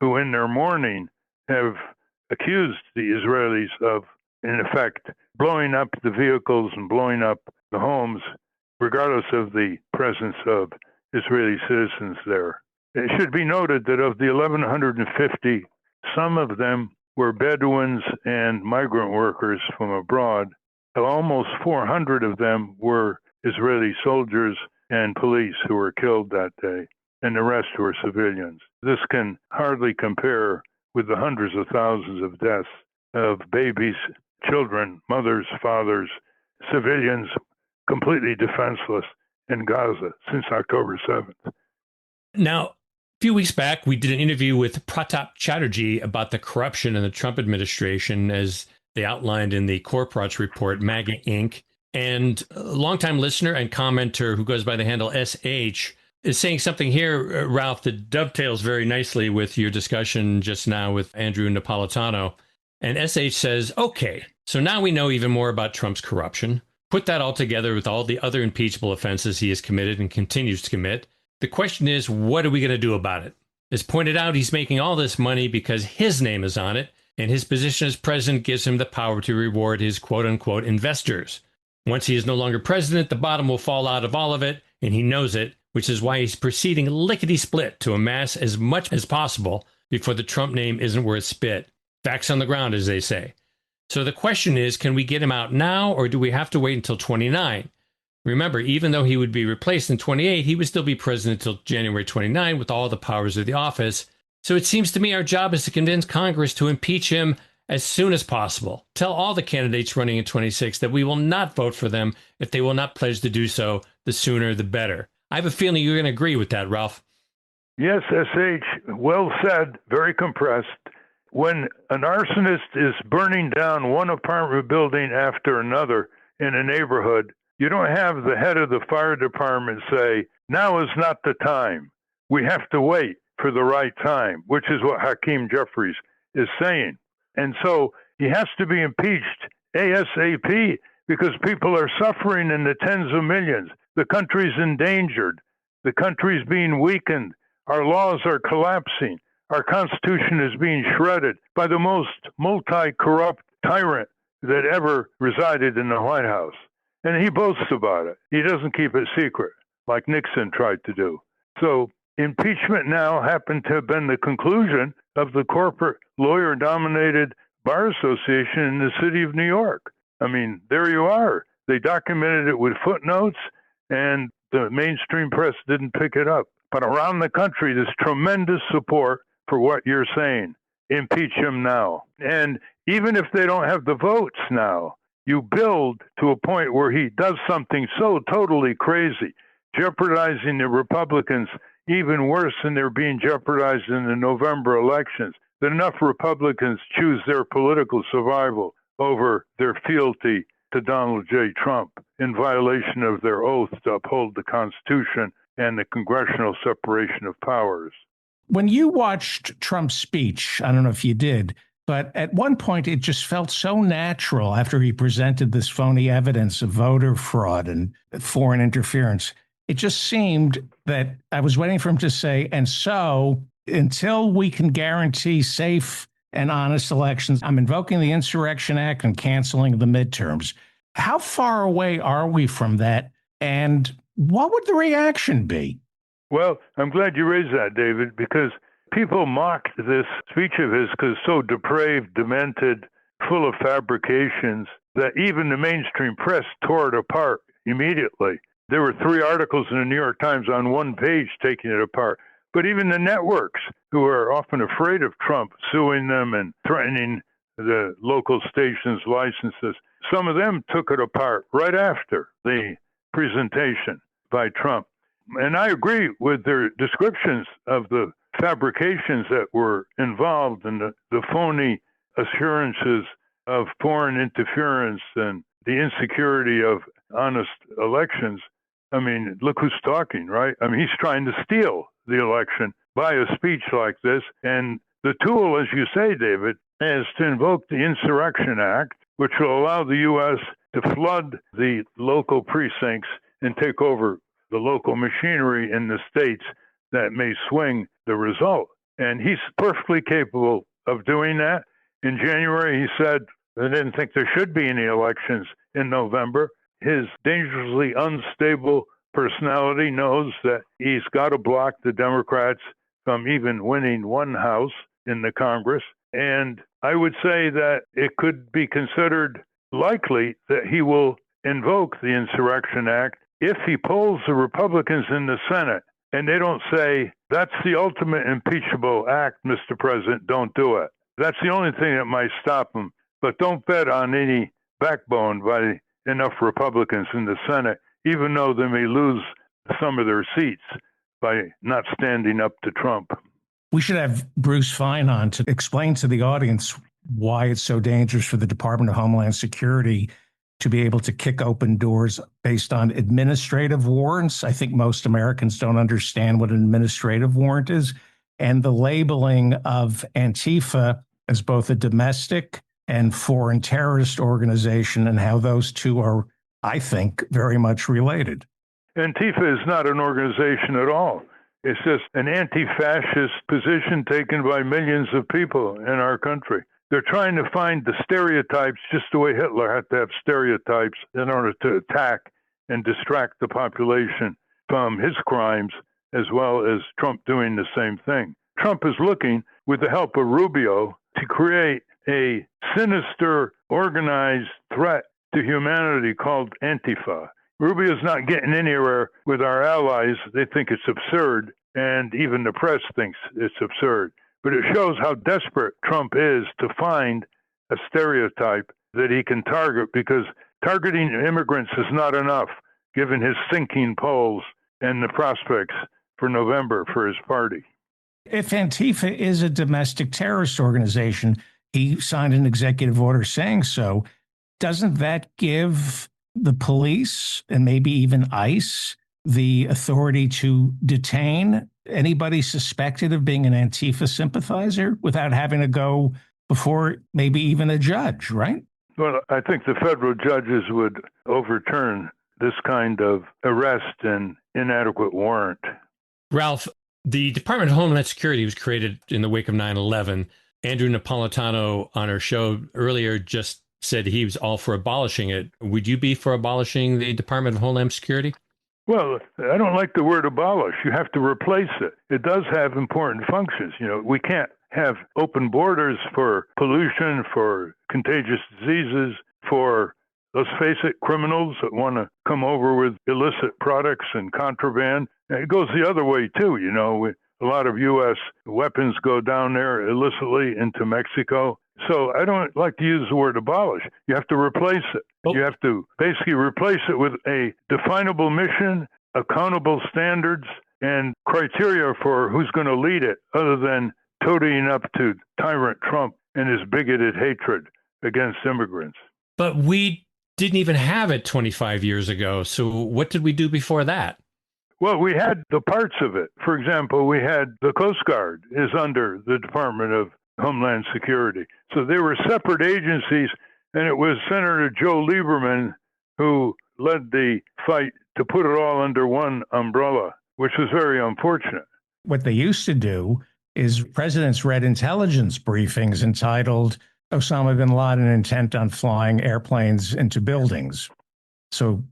who, in their mourning, have accused the Israelis of, in effect, blowing up the vehicles and blowing up the homes, regardless of the presence of Israeli citizens there. It should be noted that of the 1,150, some of them were Bedouins and migrant workers from abroad. Almost 400 of them were Israeli soldiers and police who were killed that day, and the rest were civilians. This can hardly compare with the hundreds of thousands of deaths of babies, children, mothers, fathers, civilians completely defenseless in Gaza since October 7th. Now, a few weeks back, we did an interview with Pratap Chatterjee about the corruption in the Trump administration, as they outlined in the Corporates report, MAGA Inc. And a longtime listener and commenter who goes by the handle SH is saying something here, Ralph, that dovetails very nicely with your discussion just now with Andrew Napolitano. And SH says, okay, so now we know even more about Trump's corruption. Put that all together with all the other impeachable offenses he has committed and continues to commit. The question is, what are we going to do about it? As pointed out, he's making all this money because his name is on it, and his position as president gives him the power to reward his quote-unquote investors. Once he is no longer president, the bottom will fall out of all of it, and he knows it, which is why he's proceeding lickety-split to amass as much as possible before the Trump name isn't worth spit. Facts on the ground, as they say. So the question is, can we get him out now, or do we have to wait until 29? Remember, even though he would be replaced in 28, he would still be president until January 29 with all the powers of the office. So it seems to me our job is to convince Congress to impeach him as soon as possible. Tell all the candidates running in 26 that we will not vote for them if they will not pledge to do so. The sooner, the better. I have a feeling you're going to agree with that, Ralph. Yes, SH, well said, very compressed. When an arsonist is burning down one apartment building after another in a neighborhood, you don't have the head of the fire department say, now is not the time. We have to wait for the right time, which is what Hakeem Jeffries is saying. And so he has to be impeached ASAP because people are suffering in the tens of millions. The country's endangered. The country's being weakened. Our laws are collapsing. Our Constitution is being shredded by the most multi-corrupt tyrant that ever resided in the White House. And he boasts about it. He doesn't keep it secret, like Nixon tried to do. So impeachment now happened to have been the conclusion of the corporate lawyer-dominated bar association in the city of New York. I mean, there you are. They documented it with footnotes, and the mainstream press didn't pick it up. But around the country, there's tremendous support for what you're saying. Impeach him now. And even if they don't have the votes now, you build to a point where he does something so totally crazy, jeopardizing the Republicans even worse than they're being jeopardized in the November elections, that enough Republicans choose their political survival over their fealty to Donald J. Trump in violation of their oath to uphold the Constitution and the congressional separation of powers. When you watched Trump's speech, I don't know if you did, but at one point it just felt so natural after he presented this phony evidence of voter fraud and foreign interference. It just seemed that I was waiting for him to say, and so until we can guarantee safe and honest elections, I'm invoking the Insurrection Act and canceling the midterms. How far away are we from that? And what would the reaction be? Well, I'm glad you raised that, David, because people mocked this speech of his because it's so depraved, demented, full of fabrications that even the mainstream press tore it apart immediately. There were 3 articles in the New York Times on one page taking it apart. But even the networks, who are often afraid of Trump suing them and threatening the local stations' licenses, some of them took it apart right after the presentation by Trump. And I agree with their descriptions of the fabrications that were involved in the phony assurances of foreign interference and the insecurity of honest elections. I mean, look who's talking, right? I mean, he's trying to steal the election by a speech like this. And the tool, as you say, David, is to invoke the Insurrection Act, which will allow the U.S. to flood the local precincts and take over the local machinery in the states that may swing the result. And he's perfectly capable of doing that. In January, he said they didn't think there should be any elections in November. His dangerously unstable personality knows that he's got to block the Democrats from even winning one house in the Congress. And I would say that it could be considered likely that he will invoke the Insurrection Act if he polls the Republicans in the Senate and they don't say, that's the ultimate impeachable act, Mr. President, don't do it. That's the only thing that might stop him. But don't bet on any backbone by enough Republicans in the Senate, even though they may lose some of their seats by not standing up to Trump. We should have Bruce Fine on to explain to the audience why it's so dangerous for the Department of Homeland Security to be able to kick open doors based on administrative warrants. I think most Americans don't understand what an administrative warrant is, and the labeling of Antifa as both a domestic and foreign terrorist organization, and how those two are, I think, very much related. Antifa is not an organization at all. It's just an anti-fascist position taken by millions of people in our country. They're trying to find the stereotypes, just the way Hitler had to have stereotypes in order to attack and distract the population from his crimes, as well as Trump doing the same thing. Trump is looking, with the help of Rubio, to create a sinister, organized threat to humanity called Antifa. Rubio's not getting anywhere with our allies. They think it's absurd, and even the press thinks it's absurd. But it shows how desperate Trump is to find a stereotype that he can target, because targeting immigrants is not enough, given his sinking polls and the prospects for November for his party. If Antifa is a domestic terrorist organization, he signed an executive order saying so. Doesn't that give the police and maybe even ICE the authority to detain anybody suspected of being an Antifa sympathizer without having to go before maybe even a judge, right? Well, I think the federal judges would overturn this kind of arrest and inadequate warrant. Ralph, the Department of Homeland Security was created in the wake of 9/11. Andrew Napolitano on our show earlier just said he was all for abolishing it. Would you be for abolishing the Department of Homeland Security? Well, I don't like the word abolish. You have to replace it. It does have important functions. You know, we can't have open borders for pollution, for contagious diseases, for, let's face it, criminals that want to come over with illicit products and contraband. And it goes the other way, too. You know, a lot of U.S. weapons go down there illicitly into Mexico. So I don't like to use the word abolish. You have to replace it. You have to basically replace it with a definable mission, accountable standards, and criteria for who's going to lead it, other than toadying up to tyrant Trump and his bigoted hatred against immigrants. But we didn't even have it 25 years ago. So what did we do before that? Well, we had the parts of it. For example, we had the Coast Guard is under the Department of Homeland Security. So they were separate agencies, and it was Senator Joe Lieberman who led the fight to put it all under one umbrella, which was very unfortunate. What they used to do is presidents read intelligence briefings entitled Osama bin Laden intent on flying airplanes into buildings. So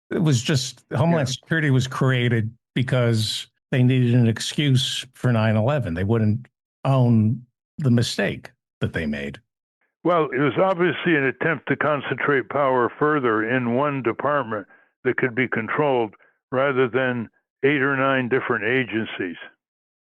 it was just Homeland Security was created because they needed an excuse for 9/11. They wouldn't own the mistake that they made. Well, it was obviously an attempt to concentrate power further in one department that could be controlled rather than 8 or 9 different agencies.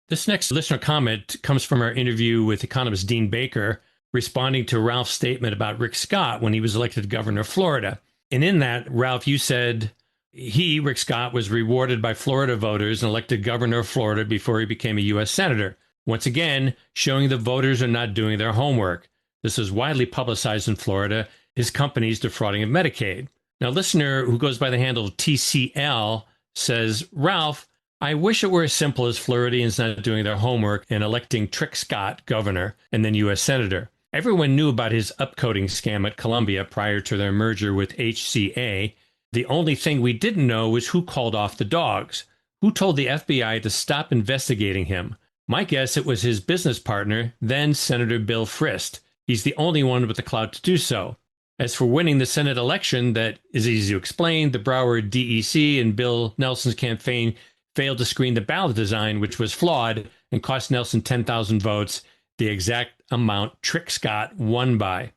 This next listener comment comes from our interview with economist Dean Baker, responding to Ralph's statement about Rick Scott when he was elected governor of Florida. And in that, Ralph, you said Rick Scott, was rewarded by Florida voters and elected governor of Florida before he became a U.S. senator. Once again, showing the voters are not doing their homework. This is widely publicized in Florida, his company's defrauding of Medicaid. Now, a listener who goes by the handle TCL says, Ralph, I wish it were as simple as Floridians not doing their homework and electing Rick Scott governor and then U.S. senator. Everyone knew about his upcoding scam at Columbia prior to their merger with HCA. The only thing we didn't know was who called off the dogs, who told the FBI to stop investigating him. My guess it was his business partner, then Senator Bill Frist. He's the only one with the clout to do so. As for winning the Senate election, that is easy to explain. The Broward DEC and Bill Nelson's campaign failed to screen the ballot design, which was flawed and cost Nelson 10,000 votes, the exact amount Trick Scott won by.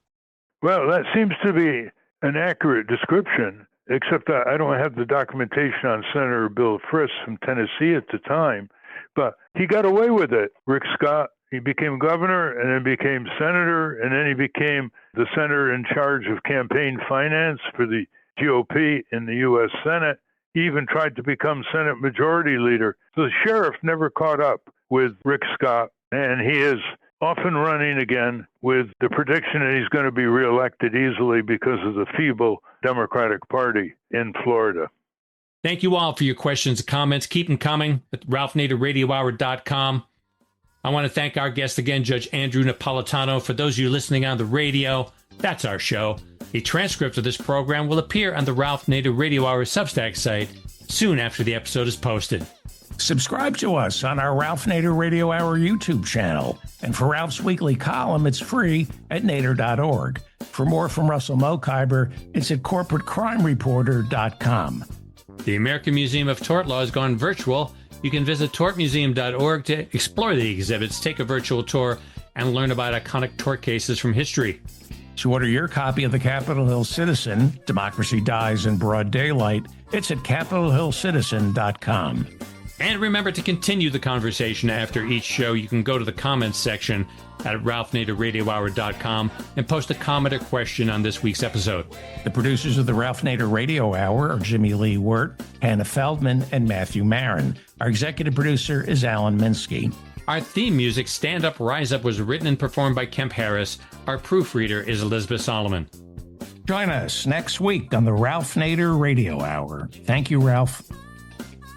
Well, that seems to be an accurate description, except that I don't have the documentation on Senator Bill Frist from Tennessee at the time, but he got away with it. Rick Scott, he became governor and then became senator, and then he became the senator in charge of campaign finance for the GOP in the U.S. Senate. He even tried to become Senate Majority Leader. So the sheriff never caught up with Rick Scott, and he is often running again with the prediction that he's going to be reelected easily because of the feeble Democratic Party in Florida. Thank you all for your questions and comments. Keep them coming at RalphNaderRadioHour.com. I want to thank our guest again, Judge Andrew Napolitano. For those of you listening on the radio, that's our show. A transcript of this program will appear on the Ralph Nader Radio Hour Substack site soon after the episode is posted. Subscribe to us on our Ralph Nader Radio Hour YouTube channel. And for Ralph's weekly column, it's free at nader.org. For more from Russell Mokhiber, it's at corporatecrimereporter.com. The American Museum of Tort Law has gone virtual. You can visit tortmuseum.org to explore the exhibits, take a virtual tour, and learn about iconic tort cases from history. To order your copy of the Capitol Hill Citizen, Democracy Dies in Broad Daylight, it's at capitolhillcitizen.com. And remember to continue the conversation after each show. You can go to the comments section at ralphnaderradiohour.com and post a comment or question on this week's episode. The producers of the Ralph Nader Radio Hour are Jimmy Lee Wirt, Hannah Feldman, and Matthew Marin. Our executive producer is Alan Minsky. Our theme music, Stand Up, Rise Up, was written and performed by Kemp Harris. Our proofreader is Elizabeth Solomon. Join us next week on the Ralph Nader Radio Hour. Thank you, Ralph.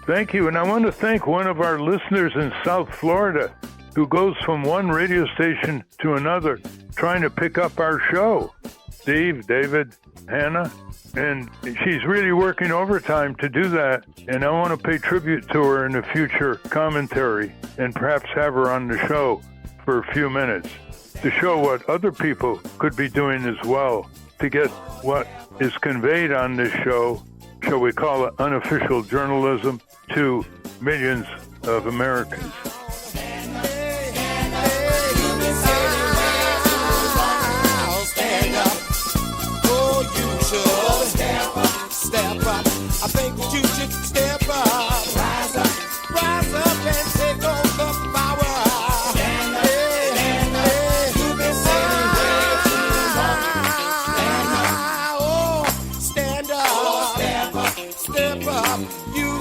Thank you. And I want to thank one of our listeners in South Florida who goes from one radio station to another trying to pick up our show. Steve, David, Hannah. And she's really working overtime to do that. And I want to pay tribute to her in a future commentary and perhaps have her on the show for a few minutes to show what other people could be doing as well to get what is conveyed on this show, shall we call it unofficial journalism, to millions of Americans. Step up. I think that you should step up. Rise up and take on the power. Stand up, stand up. You've been sitting way too long. Stand up, oh, stand up. Step up, you